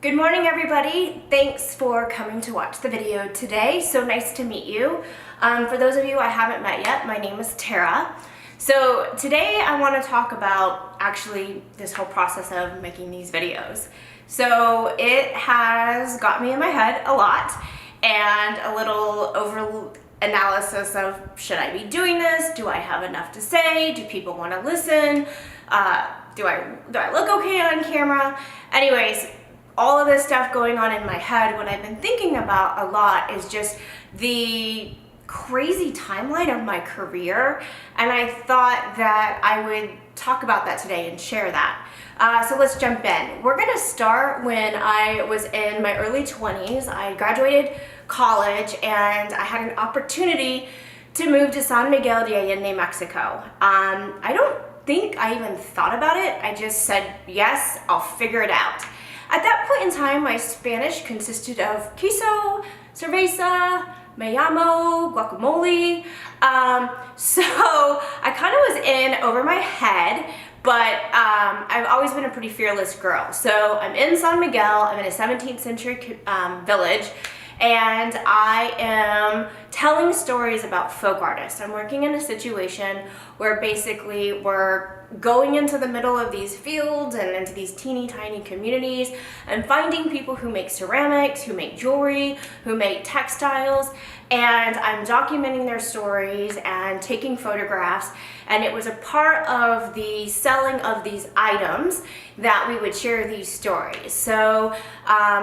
Good morning, everybody. Thanks for coming to watch the video today. So nice to meet you. For those of you I haven't met yet, my name is Tara. So today I want to talk about actually this whole process of making these videos. So it has got me in my head a lot and a little over analysis of, should I be doing this? Do I have enough to say? Do people want to listen? Do I look okay on camera? Anyways, all of this stuff going on in my head, what I've been thinking about a lot is just the crazy timeline of my career, and I thought that I would talk about that today and share that. So let's jump in. We're gonna start when I was in my early 20s. I graduated college and I had an opportunity to move to San Miguel de Allende, Mexico. I don't think I even thought about it. I just said, yes, I'll figure it out. At that point in time, my Spanish consisted of queso, cerveza, me llamo, guacamole. So I kind of was in over my head, but I've always been a pretty fearless girl. So I'm in San Miguel, I'm in a 17th century village, and I am telling stories about folk artists. I'm working in a situation where basically we're going into the middle of these fields and into these teeny tiny communities and finding people who make ceramics, who make jewelry, who make textiles, and I'm documenting their stories and taking photographs, and it was a part of the selling of these items that we would share these stories. So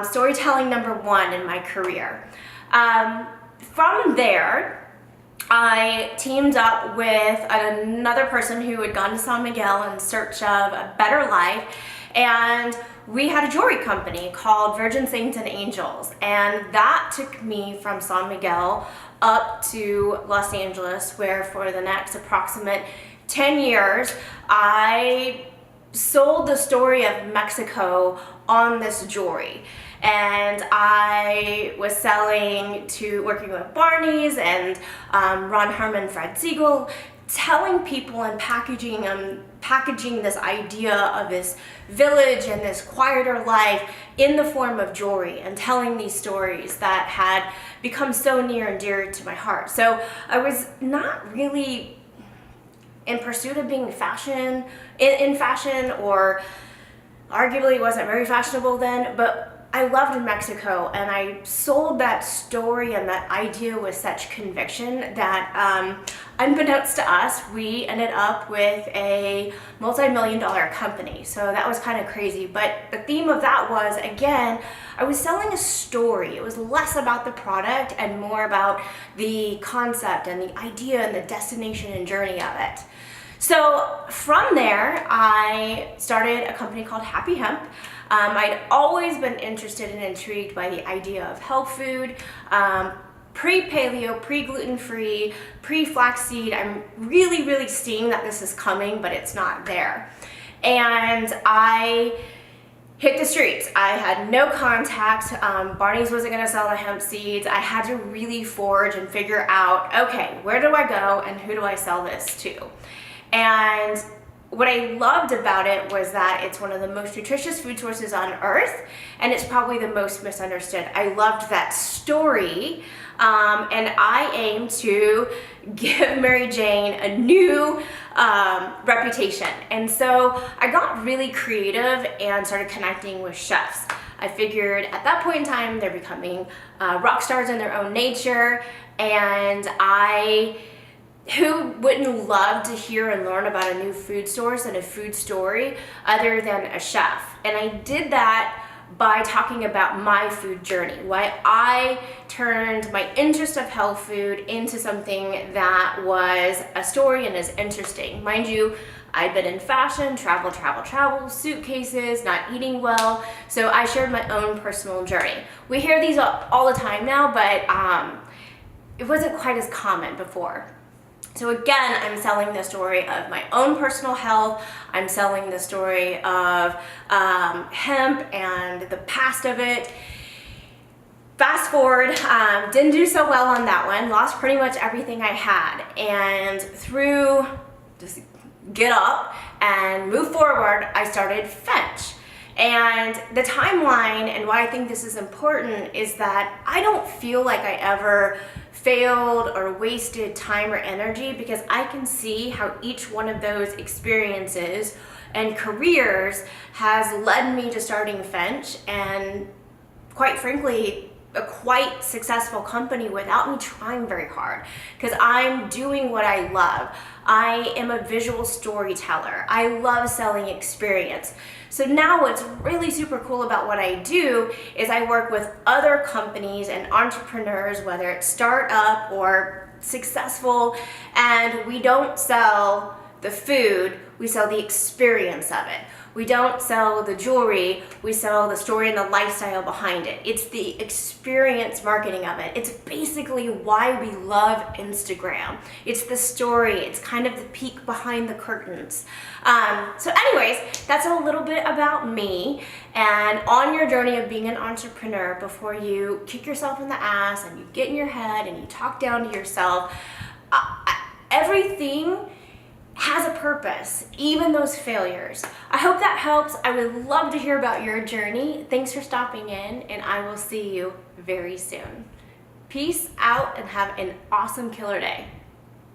storytelling number one in my career. From there, I teamed up with another person who had gone to San Miguel in search of a better life, and we had a jewelry company called Virgin Saints and Angels, and that took me from San Miguel up to Los Angeles, where for the next approximate 10 years I sold the story of Mexico on this jewelry. And I was working with Barney's and Ron Herman, Fred Siegel, telling people and packaging this idea of this village and this quieter life in the form of jewelry, and telling these stories that had become so near and dear to my heart. So I was not really in pursuit of being in fashion, or arguably wasn't very fashionable then, but I loved Mexico, and I sold that story and that idea with such conviction that unbeknownst to us, we ended up with a multi-million-dollar company. So that was kind of crazy, but the theme of that was, again, I was selling a story. It was less about the product and more about the concept and the idea and the destination and journey of it. So from there, I started a company called Happy Hemp. I'd always been interested and intrigued by the idea of health food, pre-paleo, pre-gluten-free, pre-flaxseed. I'm really seeing that this is coming, but it's not there. And I hit the streets. I had no contact. Barney's wasn't gonna sell the hemp seeds. I had to really forge and figure out, okay, where do I go and who do I sell this to? And what I loved about it was that it's one of the most nutritious food sources on earth, and it's probably the most misunderstood. I loved that story, and I aim to give Mary Jane a new reputation. And so I got really creative and started connecting with chefs. I figured at that point in time, they're becoming rock stars in their own nature, and who wouldn't love to hear and learn about a new food source and a food story other than a chef? And I did that by talking about my food journey, why I turned my interest of health food into something that was a story and is interesting. Mind you, I'd been in fashion, travel, suitcases, not eating well, so I shared my own personal journey. We hear these all the time now, but it wasn't quite as common before. So again, I'm selling the story of my own personal health. I'm selling the story of hemp and the past of it. Fast forward, didn't do so well on that one, lost pretty much everything I had. And through just get up and move forward, I started FNCH. And the timeline and why I think this is important is that I don't feel like I ever failed or wasted time or energy, because I can see how each one of those experiences and careers has led me to starting FNCH, and quite frankly, a quite successful company without me trying very hard, because I'm doing what I love. I am a visual storyteller. I love selling experience. So now what's really super cool about what I do is I work with other companies and entrepreneurs, whether it's startup or successful, and we don't sell the food, we sell the experience of it. We don't sell the jewelry, we sell the story and the lifestyle behind it. It's the experience marketing of it. It's basically why we love Instagram. It's the story, it's kind of the peek behind the curtains. So anyways, that's a little bit about me. And on your journey of being an entrepreneur, before you kick yourself in the ass and you get in your head and you talk down to yourself, everything has a purpose, even those failures. I hope that helps. I would love to hear about your journey. Thanks for stopping in, and I will see you very soon. Peace out and have an awesome killer day.